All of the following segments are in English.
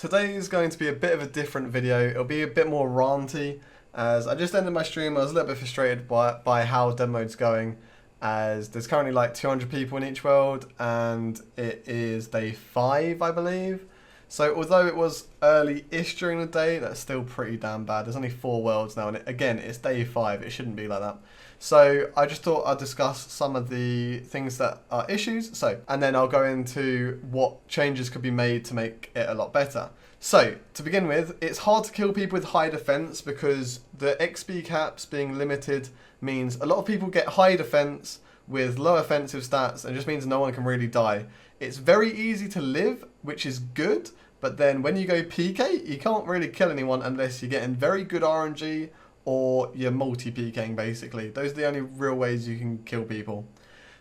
Today is going to be a bit of a different video. It'll be a bit more ranty, as I just ended my stream. I was a little bit frustrated by how Dmm Mode's going, as there's currently like 200 people in each world, and it is day 5, I believe. So although it was early-ish during the day, that's still pretty damn bad. There's only 4 worlds now, and again, it's day 5. It shouldn't be like that. So I just thought I'd discuss some of the things that are issues. And then I'll go into what changes could be made to make it a lot better. So to begin with, it's hard to kill people with high defense because the XP caps being limited means a lot of people get high defense with low offensive stats, and it just means no one can really die. It's very easy to live, which is good, but then when you go PK, you can't really kill anyone unless you're getting very good RNG or you're multi-PKing basically. Those are the only real ways you can kill people.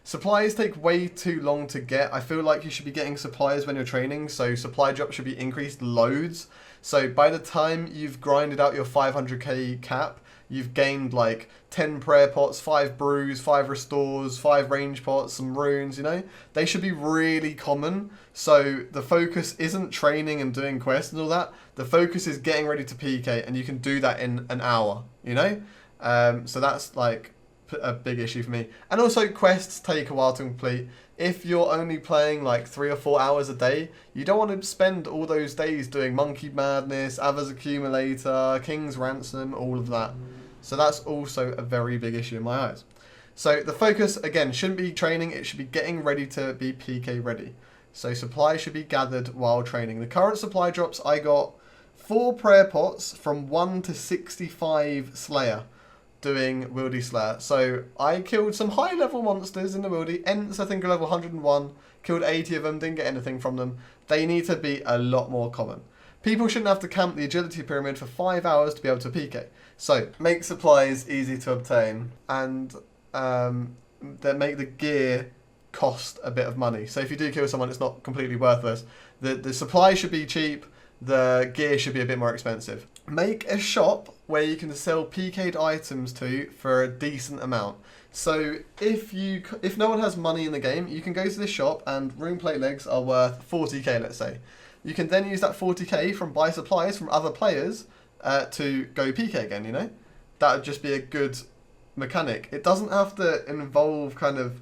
Supplies take way too long to get. I feel like you should be getting supplies when you're training, so supply drops should be increased loads. So by the time you've grinded out your 500k cap, you've gained like 10 prayer pots, 5 brews, 5 restores, 5 range pots, some runes, you know? They should be really common. So the focus isn't training and doing quests and all that. The focus is getting ready to PK, and you can do that in an hour, you know? So that's like a big issue for me. And also quests take a while to complete. If you're only playing like 3 or 4 hours a day, you don't want to spend all those days doing Monkey Madness, Ava's Accumulator, King's Ransom, all of that. So that's also a very big issue in my eyes. So the focus, again, shouldn't be training. It should be getting ready to be PK ready. So supply should be gathered while training. The current supply drops, I got 4 prayer pots from 1 to 65 Slayer doing Wildy Slayer. So I killed some high level monsters in the Wildy. Ents, I think, are level 101. Killed 80 of them, didn't get anything from them. They need to be a lot more common. People shouldn't have to camp the agility pyramid for 5 hours to be able to PK. So make supplies easy to obtain, and that make the gear cost a bit of money. So if you do kill someone, it's not completely worthless. The supply should be cheap. The gear should be a bit more expensive. Make a shop where you can sell PK'd items to for a decent amount. So if no one has money in the game, you can go to this shop, and room plate legs are worth 40k, let's say. You can then use that 40k from buy supplies from other players to go PK again, you know? That would just be a good mechanic. It doesn't have to involve kind of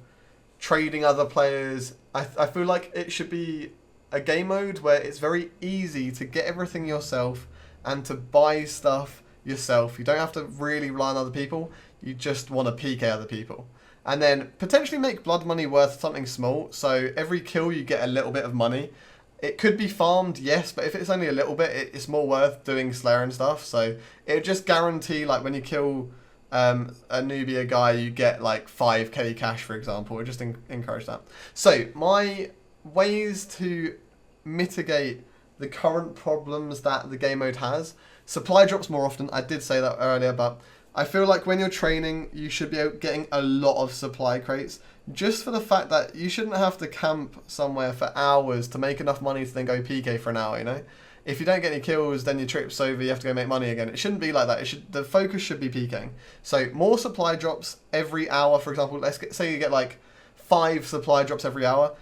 trading other players. I feel like it should be a game mode where it's very easy to get everything yourself and to buy stuff yourself. You don't have to really rely on other people. You just want to PK other people. And then potentially make blood money worth something small. So every kill you get a little bit of money. It could be farmed, yes, but if it's only a little bit, it's more worth doing Slayer and stuff. So it would just guarantee, like, when you kill a newbie guy, you get like 5k cash, for example. It would just encourage that. So my ways to mitigate the current problems that the game mode has: supply drops more often. I did say that earlier, but I feel like when you're training, you should be getting a lot of supply crates, just for the fact that you shouldn't have to camp somewhere for hours to make enough money to then go PK for an hour, you know? If you don't get any kills, then your trip's over, you have to go make money again. It shouldn't be like that. The focus should be PKing. So more supply drops every hour, for example. Say you get like 5 supply drops every hour.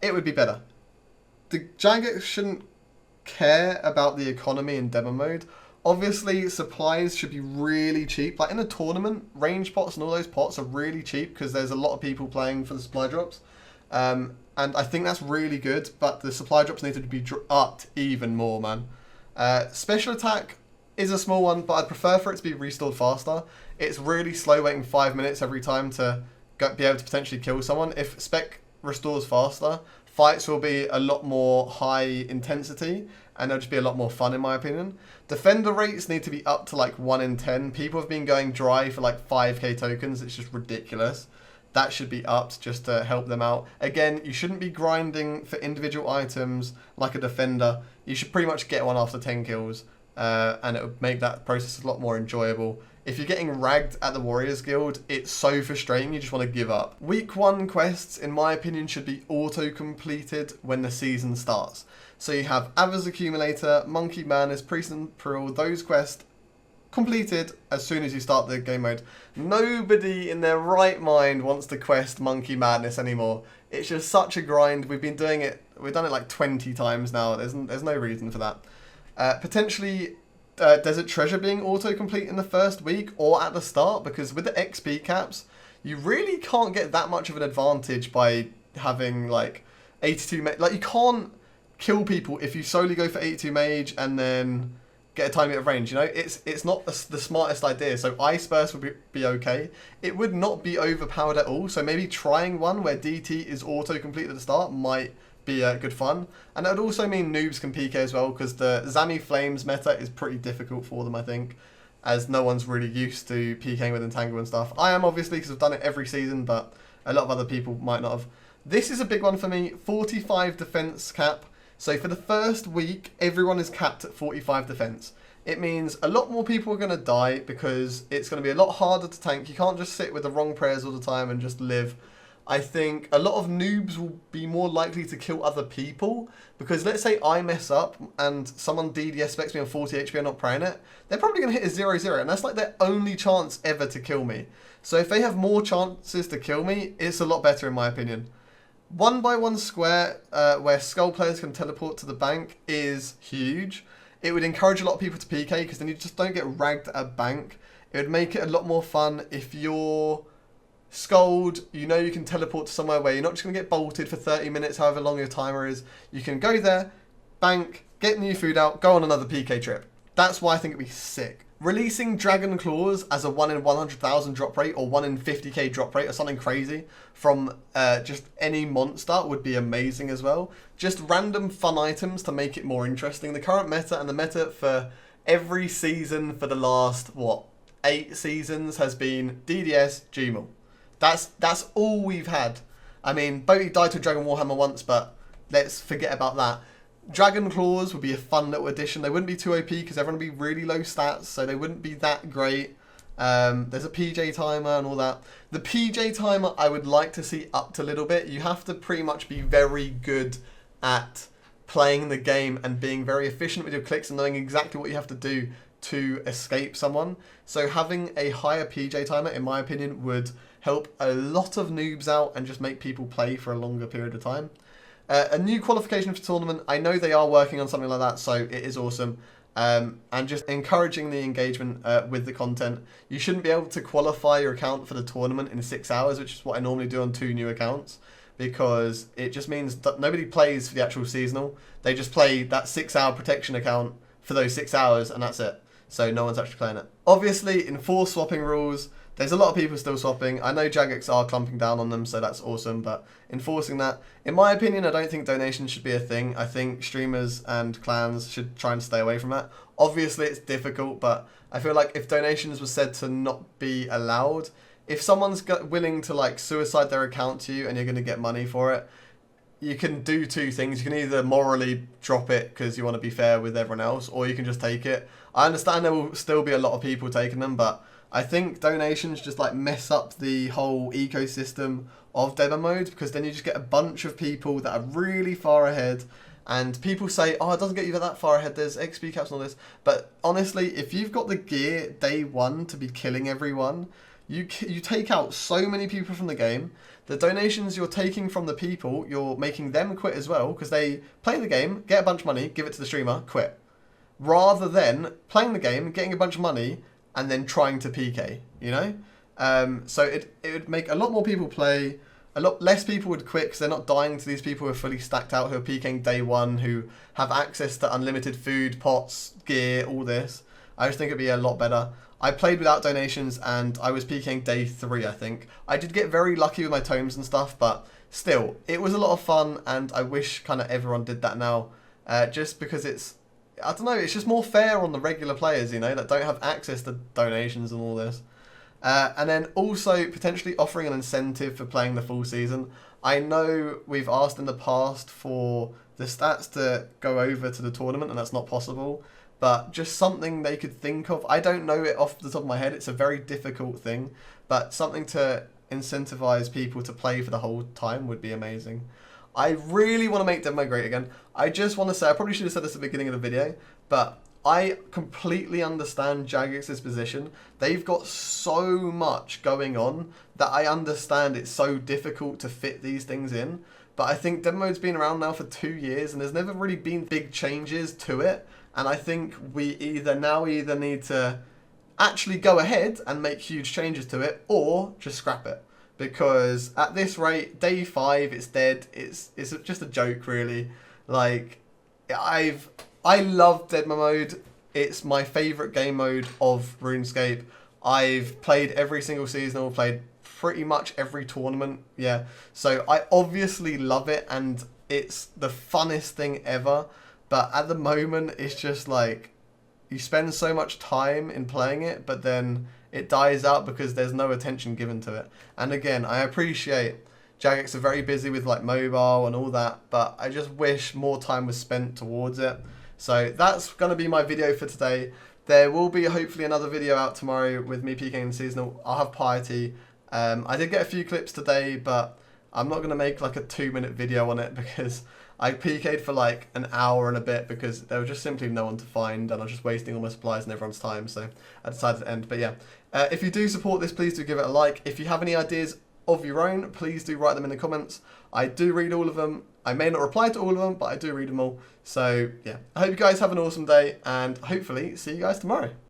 It would be better. The Jaggers shouldn't care about the economy in demo mode. Obviously, supplies should be really cheap. Like in a tournament, range pots and all those pots are really cheap because there's a lot of people playing for the supply drops. And I think that's really good, but the supply drops needed to be upped even more, man. Special attack is a small one, but I'd prefer for it to be restored faster. It's really slow waiting 5 minutes every time to be able to potentially kill someone. If spec restores faster, fights will be a lot more high intensity, and they'll just be a lot more fun, in my opinion. Defender rates need to be up to like 1 in 10. People have been going dry for like 5k tokens. It's just ridiculous. That should be upped just to help them out. Again, you shouldn't be grinding for individual items like a defender. You should pretty much get one after 10 kills, and it would make that process a lot more enjoyable. If you're getting ragged at the Warriors Guild, it's so frustrating, you just want to give up. Week 1 quests, in my opinion, should be auto-completed when the season starts. So you have Ava's Accumulator, Monkey Madness, Priest and Pearl, those quests completed as soon as you start the game mode. Nobody in their right mind wants to quest Monkey Madness anymore. It's just such a grind. We've done it like 20 times now. There's no reason for that. Potentially, Desert Treasure being autocomplete in the first week or at the start, because with the XP caps, you really can't get that much of an advantage by having like 82 like you can't kill people if you solely go for 82 mage and then get a tiny bit of range. You know, it's not the smartest idea. So Ice Burst would be okay. It would not be overpowered at all. So maybe trying one where DT is auto-complete at the start might be good fun. And that would also mean noobs can PK as well, because the Zami Flames meta is pretty difficult for them, I think, as no one's really used to PKing with Entangle and stuff. I am, obviously, because I've done it every season, but a lot of other people might not have. This is a big one for me, 45 defense cap. So for the first week, everyone is capped at 45 defense. It means a lot more people are going to die because it's going to be a lot harder to tank. You can't just sit with the wrong prayers all the time and just live. I think a lot of noobs will be more likely to kill other people, because let's say I mess up and someone DDS specs me on 40 HP and not praying it, they're probably going to hit a 0-0, and that's like their only chance ever to kill me. So if they have more chances to kill me, it's a lot better in my opinion. 1x1 square where Skull players can teleport to the bank is huge. It would encourage a lot of people to PK, because then you just don't get ragged at a bank. It would make it a lot more fun if you're Skulled, you know you can teleport to somewhere where you're not just going to get bolted for 30 minutes, however long your timer is. You can go there, bank, get new food out, go on another PK trip. That's why I think it'd be sick. Releasing Dragon Claws as a 1 in 100,000 drop rate or 1 in 50k drop rate or something crazy from just any monster would be amazing as well. Just random fun items to make it more interesting. The current meta and the meta for every season for the last, 8 seasons has been DDS, Gmaul. That's all we've had. I mean, Boaty died to a Dragon Warhammer once, but let's forget about that. Dragon Claws would be a fun little addition. They wouldn't be too OP because everyone would be really low stats, so they wouldn't be that great. There's a PJ timer and all that. The PJ timer I would like to see upped a little bit. You have to pretty much be very good at playing the game and being very efficient with your clicks and knowing exactly what you have to do to escape someone. So having a higher PJ timer, in my opinion, would help a lot of noobs out and just make people play for a longer period of time. A new qualification for tournament. I know they are working on something like that, so it is awesome. And just encouraging the engagement with the content. You shouldn't be able to qualify your account for the tournament in 6 hours, which is what I normally do on 2 new accounts, because it just means that nobody plays for the actual seasonal. They just play that 6-hour protection account for those 6 hours, and that's it. So no one's actually playing it. Obviously, enforce swapping rules. There's a lot of people still swapping. I know Jagex are clumping down on them, so that's awesome, but enforcing that, in my opinion, I don't think donations should be a thing. I think streamers and clans should try and stay away from that. Obviously, it's difficult, but I feel like if donations were said to not be allowed, if someone's willing to like suicide their account to you and you're going to get money for it, you can do 2 things. You can either morally drop it because you want to be fair with everyone else, or you can just take it. I understand there will still be a lot of people taking them, but I think donations just like mess up the whole ecosystem of demo mode, because then you just get a bunch of people that are really far ahead, and people say, oh, it doesn't get you that far ahead, there's XP caps and all this. But honestly, if you've got the gear day 1 to be killing everyone, you take out so many people from the game. The donations you're taking from the people, you're making them quit as well, because they play the game, get a bunch of money, give it to the streamer, quit. Rather than playing the game, getting a bunch of money, and then trying to PK, you know? So it would make a lot more people play, a lot less people would quit because they're not dying to these people who are fully stacked out, who are PKing day 1, who have access to unlimited food, pots, gear, all this. I just think it'd be a lot better. I played without donations and I was PKing day 3, I think. I did get very lucky with my tomes and stuff, but still, it was a lot of fun, and I wish kind of everyone did that now, just because it's, I don't know, it's just more fair on the regular players, you know, that don't have access to donations and all this. And then also potentially offering an incentive for playing the full season. I know we've asked in the past for the stats to go over to the tournament, and that's not possible. But just something they could think of. I don't know it off the top of my head. It's a very difficult thing. But something to incentivize people to play for the whole time would be amazing. I really want to make demo great again. I just want to say, I probably should have said this at the beginning of the video, but I completely understand Jagex's position. They've got so much going on that I understand it's so difficult to fit these things in. But I think demo mode's been around now for 2 years and there's never really been big changes to it. And I think we either need to actually go ahead and make huge changes to it or just scrap it. Because at this rate, day 5, it's dead. It's just a joke, really. Like, I love demo mode. It's my favourite game mode of RuneScape. I've played every single seasonal, played pretty much every tournament, yeah. So I obviously love it and it's the funnest thing ever. But at the moment, it's just like, you spend so much time in playing it, but then it dies out because there's no attention given to it. And again, I appreciate Jagex are very busy with like mobile and all that, but I just wish more time was spent towards it. So that's going to be my video for today. There will be hopefully another video out tomorrow with me PKing in seasonal. I'll have piety. I did get a few clips today, but I'm not going to make like a 2-minute video on it because I PK'd for like an hour and a bit because there was just simply no one to find and I was just wasting all my supplies and everyone's time, so I decided to end. But yeah, if you do support this, please do give it a like. If you have any ideas of your own, please do write them in the comments. I do read all of them. I may not reply to all of them, but I do read them all. So yeah, I hope you guys have an awesome day and hopefully see you guys tomorrow.